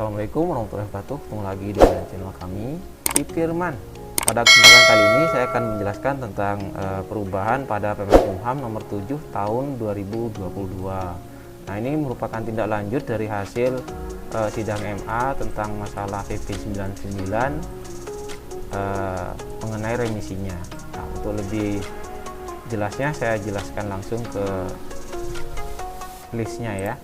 Assalamualaikum warahmatullahi wabarakatuh. Ketemu lagi dengan channel kami, Firman. Pada kesempatan kali ini saya akan menjelaskan tentang perubahan pada PP Kumham nomor 7 tahun 2022. Nah, ini merupakan tindak lanjut dari hasil sidang MA tentang masalah PP 99 mengenai remisinya. Nah, untuk lebih jelasnya saya jelaskan langsung ke listnya ya.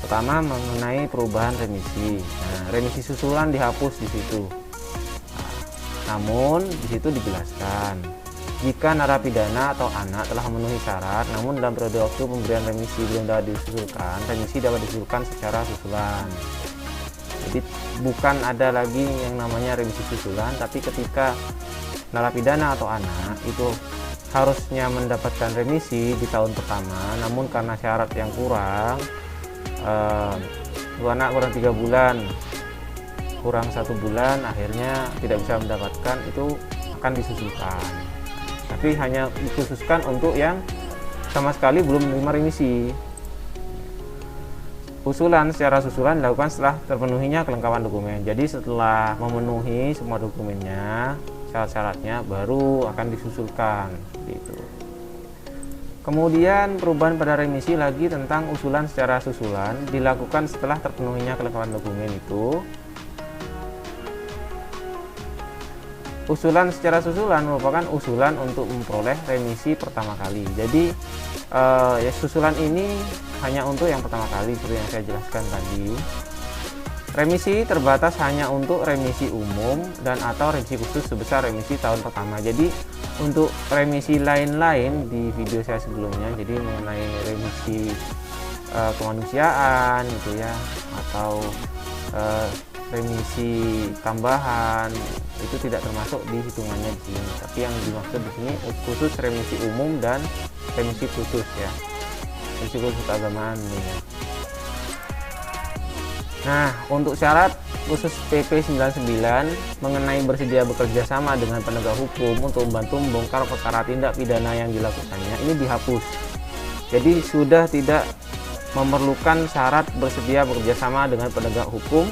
Pertama, mengenai perubahan remisi. Nah, remisi susulan dihapus di situ. Namun di situ dijelaskan jika narapidana atau anak telah memenuhi syarat, namun dalam periode waktu pemberian remisi belum dapat disusulkan, remisi dapat disusulkan secara susulan. Jadi bukan ada lagi yang namanya remisi susulan, tapi ketika narapidana atau anak itu harusnya mendapatkan remisi di tahun pertama, namun karena syarat yang kurang, anak kurang 3 bulan, kurang 1 bulan, akhirnya tidak bisa mendapatkan, itu akan disusulkan. Tapi hanya dikhususkan untuk yang sama sekali belum menerima remisi. Usulan secara susulan dilakukan setelah terpenuhinya kelengkapan dokumen. Jadi setelah memenuhi semua dokumennya, syarat-syaratnya, baru akan disusulkan gitu. Kemudian perubahan pada remisi lagi tentang usulan secara susulan dilakukan setelah terpenuhinya kelengkapan dokumen itu. Usulan secara susulan merupakan usulan untuk memperoleh remisi pertama kali. Jadi ya, susulan ini hanya untuk yang pertama kali seperti yang saya jelaskan tadi. Remisi terbatas hanya untuk remisi umum dan atau remisi khusus sebesar remisi tahun pertama. Jadi untuk remisi lain-lain di video saya sebelumnya, jadi mengenai remisi kemanusiaan gitu ya, atau remisi tambahan, itu tidak termasuk di hitungannya di sini. Tapi yang dimaksud di sini khusus remisi umum dan remisi khusus ya, remisi khusus keagamaan ya. Nah, untuk syarat khusus PP 99 mengenai bersedia bekerja sama dengan penegak hukum untuk membantu membongkar perkara tindak pidana yang dilakukannya, ini dihapus. Jadi sudah tidak memerlukan syarat bersedia bekerja sama dengan penegak hukum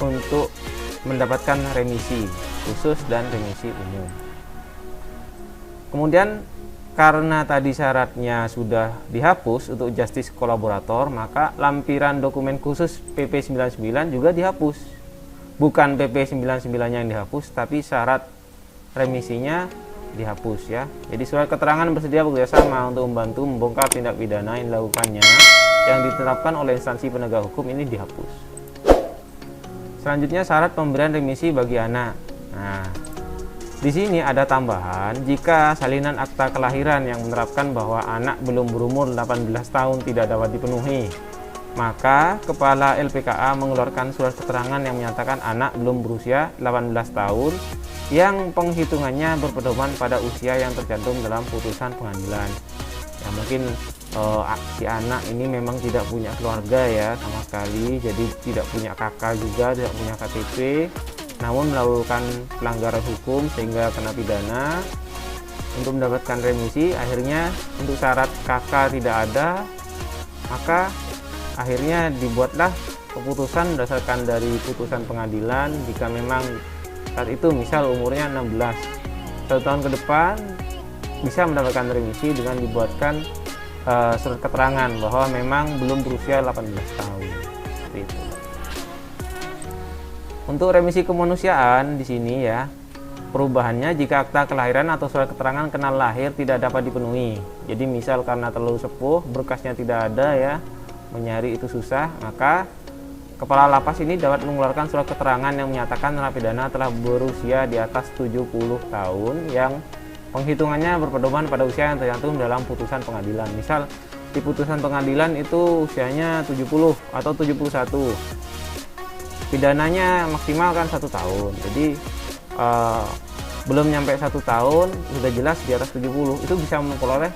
untuk mendapatkan remisi khusus dan remisi umum. Kemudian karena tadi syaratnya sudah dihapus untuk justice kolaborator, maka lampiran dokumen khusus PP 99 juga dihapus. Bukan PP 99 yang dihapus, tapi syarat remisinya dihapus ya. Jadi surat keterangan bersedia bekerjasama untuk membantu membongkar tindak pidana yang dilakukannya yang ditetapkan oleh instansi penegak hukum ini dihapus. Selanjutnya syarat pemberian remisi bagi anak. Nah, di sini ada tambahan, jika salinan akta kelahiran yang menerapkan bahwa anak belum berumur 18 tahun tidak dapat dipenuhi, maka Kepala LPKA mengeluarkan surat keterangan yang menyatakan anak belum berusia 18 tahun yang penghitungannya berpedoman pada usia yang tercantum dalam putusan pengadilan. Ya, mungkin si anak ini memang tidak punya keluarga ya sama sekali, jadi tidak punya kakak juga, tidak punya KTP, namun melakukan pelanggaran hukum sehingga kena pidana. Untuk mendapatkan remisi, akhirnya untuk syarat kakak tidak ada, maka akhirnya dibuatlah keputusan berdasarkan dari putusan pengadilan. Jika memang saat itu misal umurnya 16, 1 tahun ke depan bisa mendapatkan remisi dengan dibuatkan surat keterangan bahwa memang belum berusia 18 tahun. Seperti itu. Untuk remisi kemanusiaan di sini ya, perubahannya jika akta kelahiran atau surat keterangan kenal lahir tidak dapat dipenuhi. Jadi misal karena terlalu sepuh, berkasnya tidak ada ya, mencari itu susah, maka Kepala Lapas ini dapat mengeluarkan surat keterangan yang menyatakan narapidana telah berusia di atas 70 tahun yang penghitungannya berpedoman pada usia yang tercantum dalam putusan pengadilan. Misal di putusan pengadilan itu usianya 70 atau 71. Pidananya maksimal kan 1 tahun, jadi belum nyampe 1 tahun sudah jelas di atas 70, itu bisa memperoleh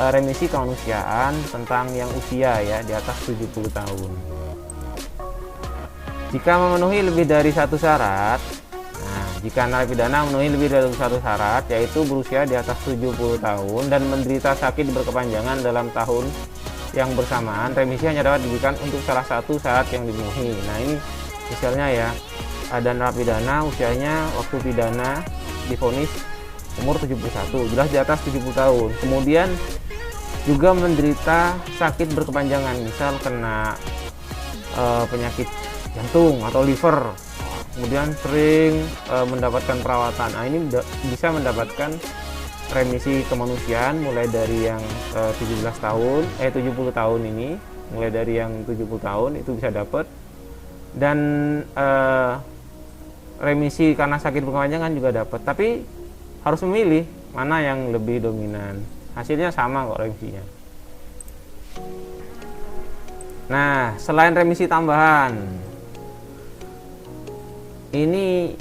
remisi kemanusiaan tentang yang usia ya di atas 70 tahun. Jika memenuhi lebih dari 1 syarat, nah, jika narapidana memenuhi lebih dari 1 syarat, yaitu berusia di atas 70 tahun dan menderita sakit berkepanjangan dalam tahun yang bersamaan, remisi hanya dapat diberikan untuk salah satu syarat yang dipenuhi. Nah ini misalnya ya, ada narapidana usianya waktu pidana divonis umur 71, jelas di atas 70 tahun, kemudian juga menderita sakit berkepanjangan, misal kena penyakit jantung atau liver, kemudian sering mendapatkan perawatan. Nah ini bisa mendapatkan remisi kemanusiaan mulai dari yang 70 tahun ini, mulai dari yang 70 tahun itu bisa dapat, dan remisi karena sakit berkepanjangan juga dapat, tapi harus memilih mana yang lebih dominan. Hasilnya sama kok remisinya. Nah, selain remisi tambahan, ini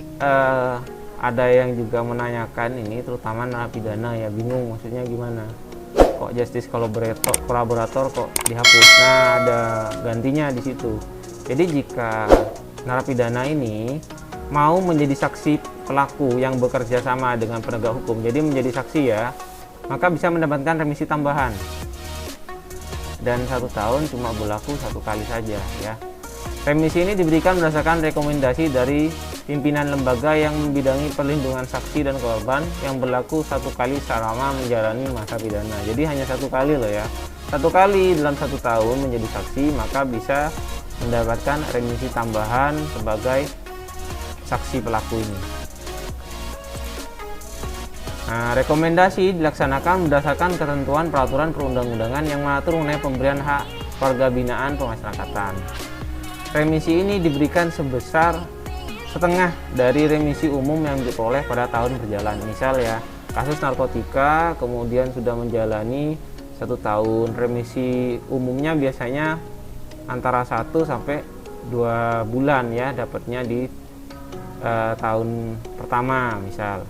ada yang juga menanyakan ini, terutama narapidana ya, bingung maksudnya gimana, kok justice kolaborator kok dihapus. Nah, ada gantinya di situ. Jadi jika narapidana ini mau menjadi saksi pelaku yang bekerja sama dengan penegak hukum, jadi menjadi saksi ya, maka bisa mendapatkan remisi tambahan, dan 1 tahun cuma berlaku 1 kali saja ya. Remisi ini diberikan berdasarkan rekomendasi dari pimpinan lembaga yang membidangi perlindungan saksi dan korban yang berlaku 1 kali selama menjalani masa pidana. Jadi hanya 1 kali loh ya. 1 kali dalam 1 tahun menjadi saksi, maka bisa mendapatkan remisi tambahan sebagai saksi pelaku ini. Nah, rekomendasi dilaksanakan berdasarkan ketentuan peraturan perundang-undangan yang mengatur mengenai pemberian hak warga binaan pemasyarakatan. Remisi ini diberikan sebesar setengah dari remisi umum yang diperoleh pada tahun berjalan. Misal ya, kasus narkotika kemudian sudah menjalani 1 tahun, remisi umumnya biasanya antara 1 sampai 2 bulan ya, dapatnya di tahun pertama misal.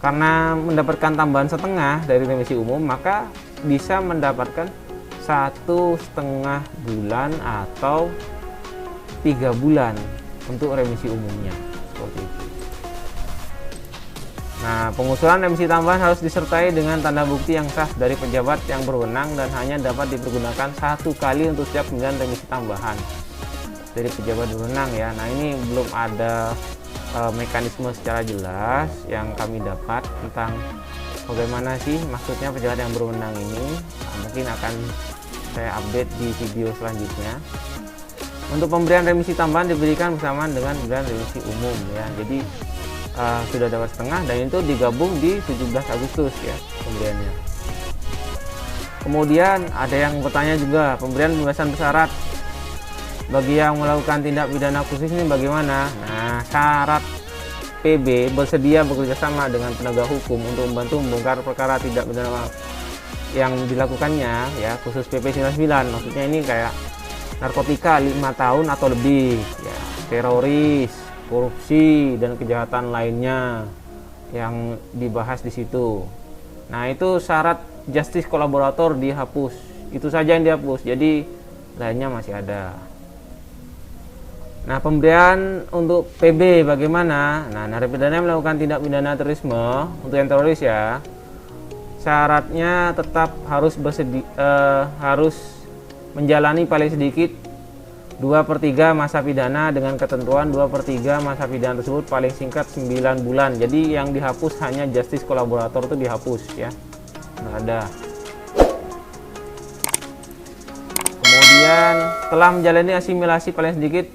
Karena mendapatkan tambahan setengah dari remisi umum, maka bisa mendapatkan 1,5 bulan atau 3 bulan untuk remisi umumnya, seperti itu. Nah, pengusulan remisi tambahan harus disertai dengan tanda bukti yang sah dari pejabat yang berwenang dan hanya dapat dipergunakan 1 kali untuk setiap pemberian remisi tambahan dari pejabat berwenang ya. Nah, ini belum ada mekanisme secara jelas yang kami dapat tentang bagaimana sih maksudnya pejabat yang berwenang ini. Mungkin akan saya update di video selanjutnya. Untuk pemberian remisi tambahan diberikan bersamaan dengan pemberian remisi umum ya. Jadi sudah dapat setengah dan itu digabung di 17 Agustus ya pemberiannya. Kemudian ada yang bertanya juga, pemberian pembebasan bersyarat bagi yang melakukan tindak pidana khusus ini bagaimana? Nah, syarat PB bersedia bekerjasama dengan penegak hukum untuk membantu membongkar perkara tindak pidana yang dilakukannya ya, khusus PP 99. Maksudnya ini kayak narkotika 5 tahun atau lebih ya, teroris, korupsi dan kejahatan lainnya yang dibahas di situ. Nah, itu syarat justice kolaborator dihapus. Itu saja yang dihapus. Jadi lainnya masih ada. Nah, pemberian untuk PB bagaimana? Nah, narapidana yang melakukan tindak pidana terorisme untuk yang teroris ya, syaratnya tetap harus harus menjalani paling sedikit 2/3 masa pidana dengan ketentuan 2/3 masa pidana tersebut paling singkat 9 bulan. Jadi yang dihapus hanya justice kolaborator itu dihapus ya, nggak ada. Kemudian telah menjalani asimilasi paling sedikit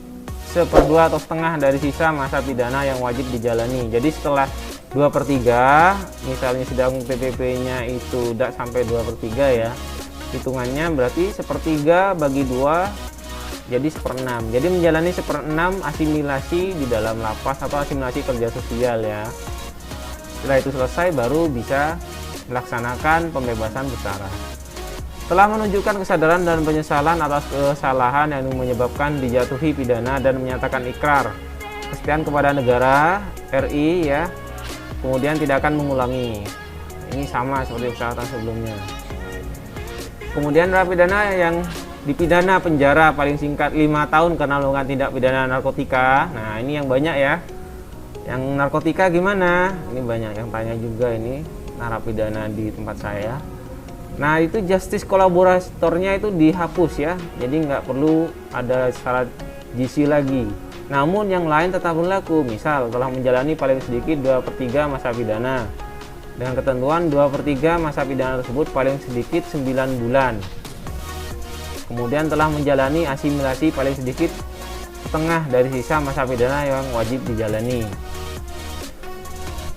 1/2 atau setengah dari sisa masa pidana yang wajib dijalani. Jadi setelah 2/3, misalnya sidang PPP-nya itu tidak sampai 2/3 ya, hitungannya berarti 1/3 bagi 2 jadi 1/6. Jadi menjalani 1/6 asimilasi di dalam lapas atau asimilasi kerja sosial ya. Setelah itu selesai baru bisa melaksanakan pembebasan bersyarat. Telah menunjukkan kesadaran dan penyesalan atas kesalahan yang menyebabkan dijatuhi pidana dan menyatakan ikrar kesetiaan kepada negara RI ya, kemudian tidak akan mengulangi. Ini sama seperti persyaratan sebelumnya. Kemudian narapidana yang dipidana penjara paling singkat 5 tahun karena melakukan tindak pidana narkotika. Nah, ini yang banyak ya. Yang narkotika gimana? Ini banyak yang tanya juga, ini narapidana di tempat saya. Nah, itu justice kolaboratornya itu dihapus ya, jadi nggak perlu ada syarat GC lagi. Namun yang lain tetap berlaku, misal telah menjalani paling sedikit 2/3 masa pidana dengan ketentuan 2/3 masa pidana tersebut paling sedikit 9 bulan. Kemudian telah menjalani asimilasi paling sedikit setengah dari sisa masa pidana yang wajib dijalani.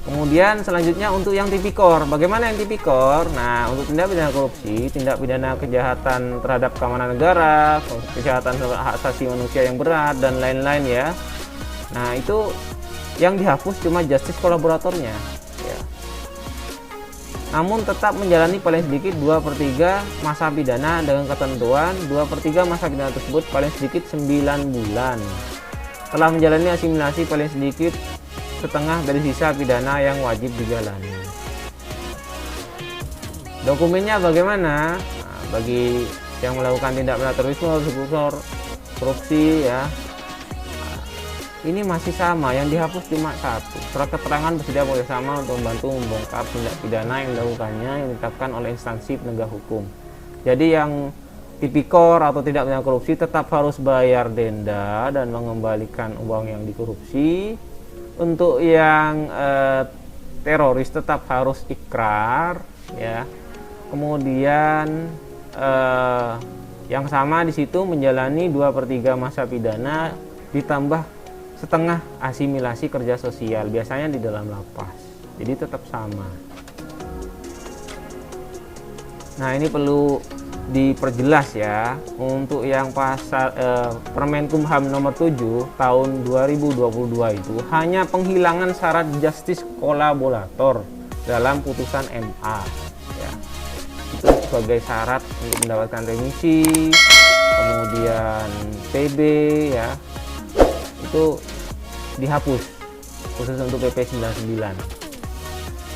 Kemudian selanjutnya untuk yang tipikor. Bagaimana yang tipikor? Nah, untuk tindak pidana korupsi, tindak pidana kejahatan terhadap keamanan negara, kejahatan hak asasi manusia yang berat, dan lain-lain ya. Nah, itu yang dihapus cuma justice kolaboratornya ya. Namun tetap menjalani paling sedikit 2/3 masa pidana dengan ketentuan 2/3 masa pidana tersebut paling sedikit 9 bulan. Telah menjalani asimilasi paling sedikit setengah dari sisa pidana yang wajib dijalani. Dokumennya bagaimana? Nah, bagi yang melakukan tindak pidana terorisme, korupsi ya, ini masih sama, yang dihapus cuma satu, surat keterangan bersedia bekerjasama untuk membantu membongkar tindak pidana yang dilakukannya yang ditetapkan oleh instansi penegak hukum. Jadi yang tipikor atau tindak pidana korupsi tetap harus bayar denda dan mengembalikan uang yang dikorupsi. Untuk yang teroris tetap harus ikrar ya. Kemudian yang sama di situ menjalani 2/3 masa pidana ditambah setengah asimilasi kerja sosial, biasanya di dalam lapas. Jadi tetap sama. Nah, ini perlu diperjelas ya. Untuk yang pasal Permenkumham nomor 7 tahun 2022 itu hanya penghilangan syarat justice kolaborator dalam putusan MA ya. Itu sebagai syarat untuk mendapatkan remisi, kemudian PB ya, itu dihapus khusus untuk PP 99.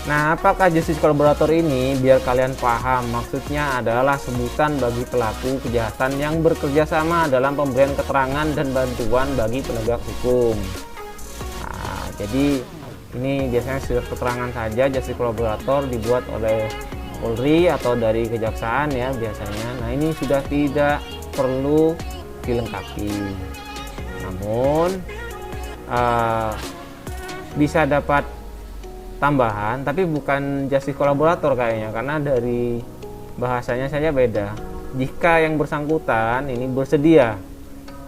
Nah, apakah justice kolaborator ini? Biar kalian paham, maksudnya adalah sebutan bagi pelaku kejahatan yang bekerja sama dalam pemberian keterangan dan bantuan bagi penegak hukum. Nah, jadi ini biasanya surat keterangan saja. Justice kolaborator dibuat oleh Polri atau dari kejaksaan ya biasanya. Nah, ini sudah tidak perlu dilengkapi. Namun bisa dapat tambahan, tapi bukan justice kolaborator kayaknya, karena dari bahasanya saja beda. Jika yang bersangkutan ini bersedia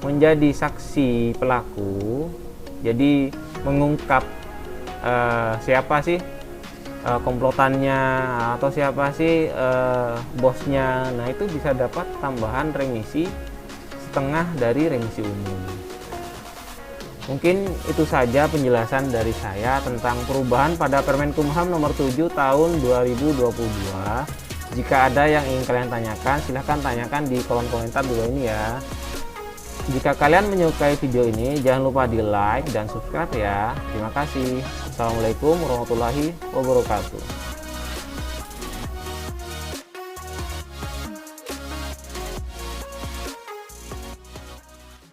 menjadi saksi pelaku, jadi mengungkap siapa sih komplotannya atau siapa sih bosnya, nah itu bisa dapat tambahan remisi setengah dari remisi umum. Mungkin itu saja penjelasan dari saya tentang perubahan pada Permenkumham nomor 7 tahun 2022. Jika ada yang ingin kalian tanyakan, silahkan tanyakan di kolom komentar di bawah ini ya. Jika kalian menyukai video ini, jangan lupa di like dan subscribe ya. Terima kasih. Assalamualaikum warahmatullahi wabarakatuh.